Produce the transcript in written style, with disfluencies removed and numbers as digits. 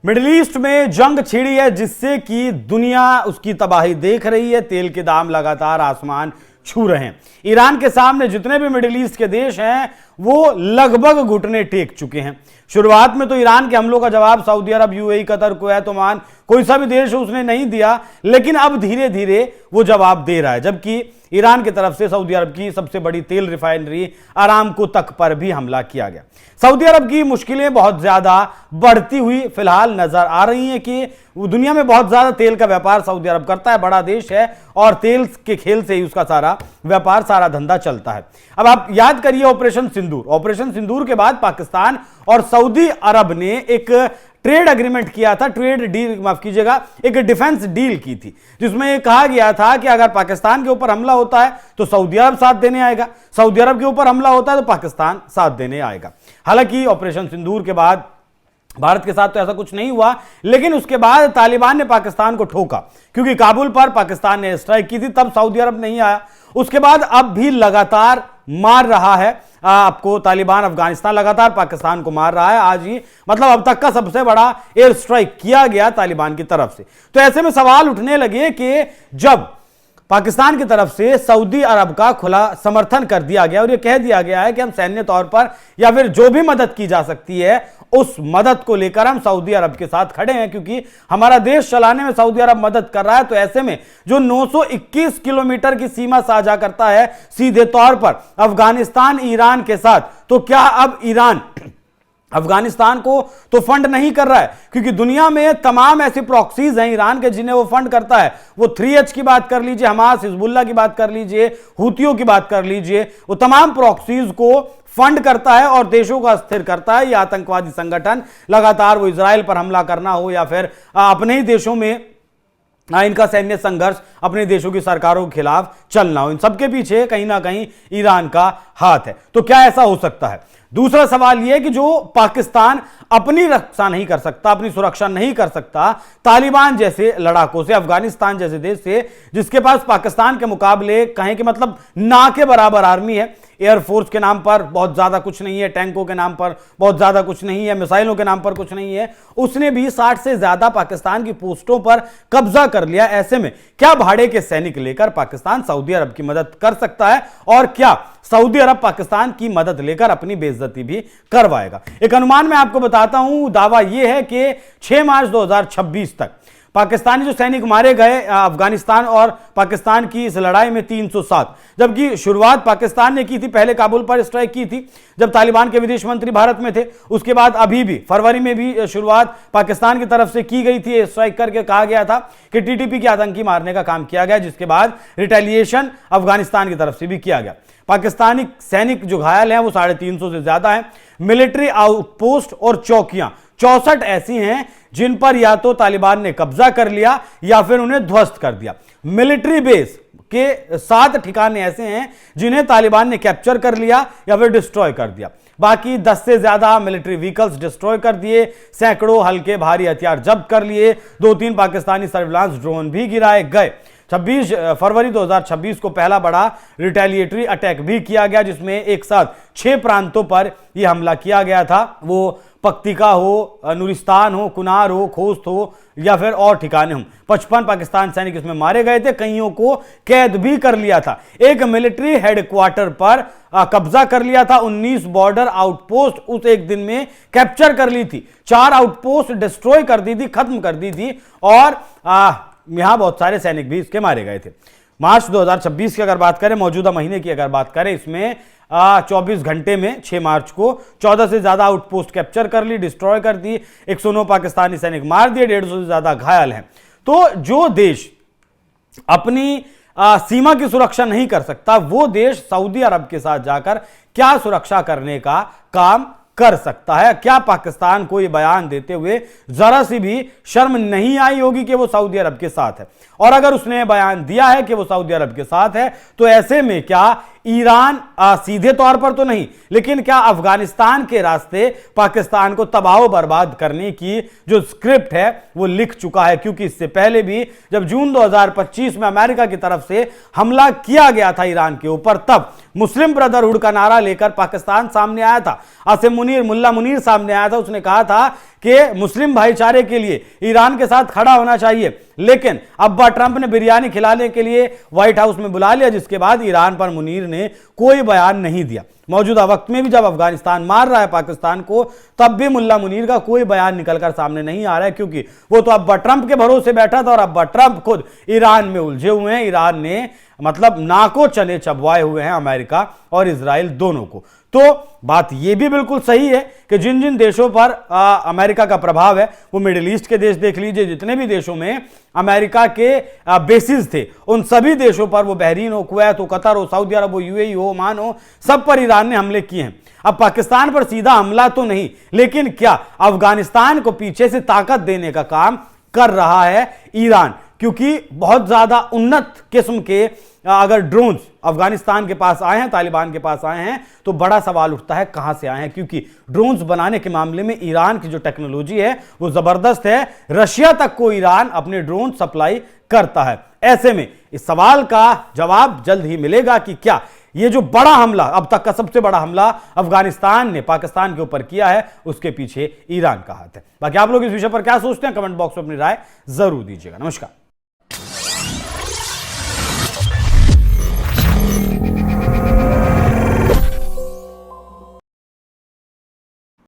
Middle east में जंग छिड़ी है जिससे कि दुनिया उसकी तबाही देख रही है। तेल के दाम लगातार आसमान छू रहे हैं। ईरान के सामने जितने भी मिडिल ईस्ट के देश हैं वो लगभग घुटने टेक चुके हैं। शुरुआत में तो ईरान के हमलों का जवाब सऊदी अरब, यूएई, कतर, कुवैत, ओमान, कोई सा भी देश उसने नहीं दिया, लेकिन अब धीरे धीरे वो जवाब दे रहा है। जबकि ईरान की तरफ से सऊदी अरब की सबसे बड़ी तेल रिफाइनरी अरामको तक पर भी हमला किया गया। सऊदी अरब की मुश्किलें बहुत ज्यादा बढ़ती हुई फिलहाल नजर आ रही हैं कि दुनिया में बहुत ज्यादा तेल का व्यापार सऊदी अरब करता है, बड़ा देश है और तेल के खेल से ही उसका सारा व्यापार, सारा धंधा चलता है। अब आप याद करिए ऑपरेशन सिंदूर के बाद पाकिस्तान और सऊदी अरब ने एक ट्रेड एग्रीमेंट किया था, ट्रेड डील, माफ कीजिएगा, एक डिफेंस डील की थी, जिसमें कहा गया था कि अगर पाकिस्तान के ऊपर हमला होता है तो सऊदी अरब साथ देने आएगा, सऊदी अरब के ऊपर हमला होता है तो पाकिस्तान साथ देने आएगा। हालांकि ऑपरेशन सिंदूर के बाद भारत के साथ तो ऐसा कुछ नहीं हुआ, लेकिन उसके बाद तालिबान ने पाकिस्तान को ठोका, क्योंकि काबुल पर पाकिस्तान ने स्ट्राइक की थी, तब सऊदी अरब नहीं आया। उसके बाद अब भी लगातार मार रहा है आपको तालिबान, अफगानिस्तान लगातार पाकिस्तान को मार रहा है। आज ही मतलब अब तक का सबसे बड़ा एयर स्ट्राइक किया गया तालिबान की तरफ से। तो ऐसे में सवाल उठने लगे कि जब पाकिस्तान की तरफ से सऊदी अरब का खुला समर्थन कर दिया गया और यह कह दिया गया है कि हम सैन्य तौर पर या फिर जो भी मदद की जा सकती है उस मदद को लेकर हम सऊदी अरब के साथ खड़े हैं, क्योंकि हमारा देश चलाने में सऊदी अरब मदद कर रहा है, तो ऐसे में जो 921 किलोमीटर की सीमा साझा करता है सीधे तौर पर अफगानिस्तान ईरान के साथ, तो क्या अब ईरान अफगानिस्तान को तो फंड नहीं कर रहा है? क्योंकि दुनिया में तमाम ऐसी प्रॉक्सीज हैं ईरान के जिन्हें वो फंड करता है। वो 3H की बात कर लीजिए, हमास, हिजबुल्लाह की बात कर लीजिए, हूतियों की बात कर लीजिए, वो तमाम प्रॉक्सीज को फंड करता है और देशों को अस्थिर करता है। ये आतंकवादी संगठन लगातार वो इजराइल पर हमला करना हो या फिर अपने ही देशों में इनका सैन्य संघर्ष, अपने देशों की सरकारों के खिलाफ चलना हो, इन सबके पीछे कहीं ना कहीं ईरान का हाथ है। तो क्या ऐसा हो सकता है? दूसरा सवाल यह है कि जो पाकिस्तान अपनी रक्षा नहीं कर सकता, अपनी सुरक्षा नहीं कर सकता तालिबान जैसे लड़ाकों से, अफगानिस्तान जैसे देश से, जिसके पास पाकिस्तान के मुकाबले कहें कि मतलब ना के बराबर आर्मी है, एयरफोर्स के नाम पर बहुत ज्यादा कुछ नहीं है, टैंकों के नाम पर बहुत ज्यादा कुछ नहीं है, मिसाइलों के नाम पर कुछ नहीं है, उसने भी 60 से ज्यादा पाकिस्तान की पोस्टों पर कब्जा कर लिया। ऐसे में क्या भाड़े के सैनिक लेकर पाकिस्तान सऊदी अरब की मदद कर सकता है और क्या सऊदी अरब पाकिस्तान की मदद लेकर अपनी बेइज्जती भी करवाएगा? एक अनुमान मैं आपको बताता हूं, दावा यह है कि 6 मार्च 2026 तक पाकिस्तानी जो सैनिक मारे गए अफगानिस्तान और पाकिस्तान की इस लड़ाई में 307, जबकि शुरुआत पाकिस्तान ने की थी, पहले काबुल पर स्ट्राइक की थी जब तालिबान के विदेश मंत्री भारत में थे, उसके बाद अभी भी फरवरी में भी शुरुआत पाकिस्तान की तरफ से की गई थी, स्ट्राइक करके कहा गया था कि टीटीपी के आतंकी मारने का काम किया गया, जिसके बाद रिटेलिएशन अफगानिस्तान की तरफ से भी किया गया। पाकिस्तानी सैनिक जो घायल हैं वो 350 से ज्यादा हैं। मिलिट्री आउटपोस्ट और चौकियां 64 ऐसी हैं जिन पर या तो तालिबान ने कब्जा कर लिया या फिर उन्हें ध्वस्त कर दिया। मिलिट्री बेस के 7 ठिकाने ऐसे हैं जिन्हें तालिबान ने कैप्चर कर लिया या फिर डिस्ट्रॉय कर दिया। बाकी 10 से ज्यादा मिलिट्री व्हीकल्स डिस्ट्रॉय कर दिए, सैकड़ों हल्के भारी हथियार जब्त कर लिए, 2-3 पाकिस्तानी सर्विलांस ड्रोन भी गिराए गए। 26 फरवरी 2026 को पहला बड़ा रिटेलिएटरी अटैक भी किया गया, जिसमें एक साथ 6 प्रांतों पर यह हमला किया गया था। वो पक्तिका हो, नूरिस्तान हो, कुनार हो, खोस्त हो या फिर और ठिकाने हों। 55 पाकिस्तान सैनिक इसमें मारे गए थे, कईयों को कैद भी कर लिया था। एक मिलिट्री हेडक्वार्टर पर कब्जा कर लिया था। 19 बॉर्डर आउटपोस्ट उस एक दिन में कैप्चर कर ली थी। 4 आउटपोस्ट डिस्ट्रॉय कर दी थी, खत्म कर दी थी और यहां बहुत सारे सैनिक भी इसके मारे गए थे। मार्च 2026 की अगर बात करें, मौजूदा महीने की अगर बात करें, इसमें 24 घंटे में 6 मार्च को 14 से ज्यादा आउटपोस्ट कैप्चर कर ली, डिस्ट्रॉय कर दी, 109 पाकिस्तानी सैनिक मार दिए, 150 से ज्यादा घायल हैं। तो जो देश अपनी सीमा की सुरक्षा नहीं कर सकता, वो देश सऊदी अरब के साथ जाकर क्या सुरक्षा करने का काम कर सकता है? क्या पाकिस्तान को यह बयान देते हुए जरा सी भी शर्म नहीं आई होगी कि वो सऊदी अरब के साथ है? और अगर उसने बयान दिया है कि वो सऊदी अरब के साथ है, तो ऐसे में क्या ईरान सीधे तौर पर तो नहीं, लेकिन क्या अफगानिस्तान के रास्ते पाकिस्तान को तबाह बर्बाद करने की जो स्क्रिप्ट है वो लिख चुका है? क्योंकि इससे पहले भी जब जून 2025 में अमेरिका की तरफ से हमला किया गया था ईरान के ऊपर, तब मुस्लिम ब्रदरहुड का नारा लेकर पाकिस्तान सामने आया था। आसिम मुनीर, मुल्ला मुनीर सामने आया था, उसने कहा था कि मुस्लिम भाईचारे के लिए ईरान के साथ खड़ा होना चाहिए, लेकिन अब्बा ट्रंप ने बिरयानी खिलाने के लिए व्हाइट हाउस में बुला लिया, जिसके बाद ईरान पर मुनीर ने कोई बयान नहीं दिया। मौजूदा वक्त में भी जब अफगानिस्तान मार रहा है पाकिस्तान को, तब भी मुल्ला मुनीर का कोई बयान निकलकर सामने नहीं आ रहा है, क्योंकि वो तो अब्बा ट्रंप के भरोसे बैठा था और अब्बा ट्रंप खुद ईरान में उलझे हुए हैं। ईरान ने मतलब नाको चने चबवाए हुए हैं अमेरिका और इजराइल दोनों को। तो बात यह भी बिल्कुल सही है कि जिन जिन देशों पर अमेरिका का प्रभाव है, वो मिडिल ईस्ट के देश देख लीजिए, जितने भी देशों में अमेरिका के बेसिस थे, उन सभी देशों पर, वो बहरीन हो, कुवैत हो, कतर हो, सऊदी अरब हो, यूएई हो, ओमान हो, सब पर ईरान ने हमले किए हैं। अब पाकिस्तान पर सीधा हमला तो नहीं, लेकिन क्या अफगानिस्तान को पीछे से ताकत देने का काम कर रहा है ईरान, क्योंकि बहुत ज्यादा उन्नत किस्म के अगर ड्रोन्स अफगानिस्तान के पास आए हैं, तालिबान के पास आए हैं, तो बड़ा सवाल उठता है कहां से आए हैं, क्योंकि ड्रोन्स बनाने के मामले में ईरान की जो टेक्नोलॉजी है वो जबरदस्त है। रशिया तक को ईरान अपने ड्रोन सप्लाई करता है। ऐसे में इस सवाल का जवाब जल्द ही मिलेगा कि क्या ये जो बड़ा हमला, अब तक का सबसे बड़ा हमला अफगानिस्तान ने पाकिस्तान के ऊपर किया है, उसके पीछे ईरान का हाथ है। बाकी आप लोग इस विषय पर क्या सोचते हैं, कमेंट बॉक्स में अपनी राय जरूर दीजिएगा। नमस्कार।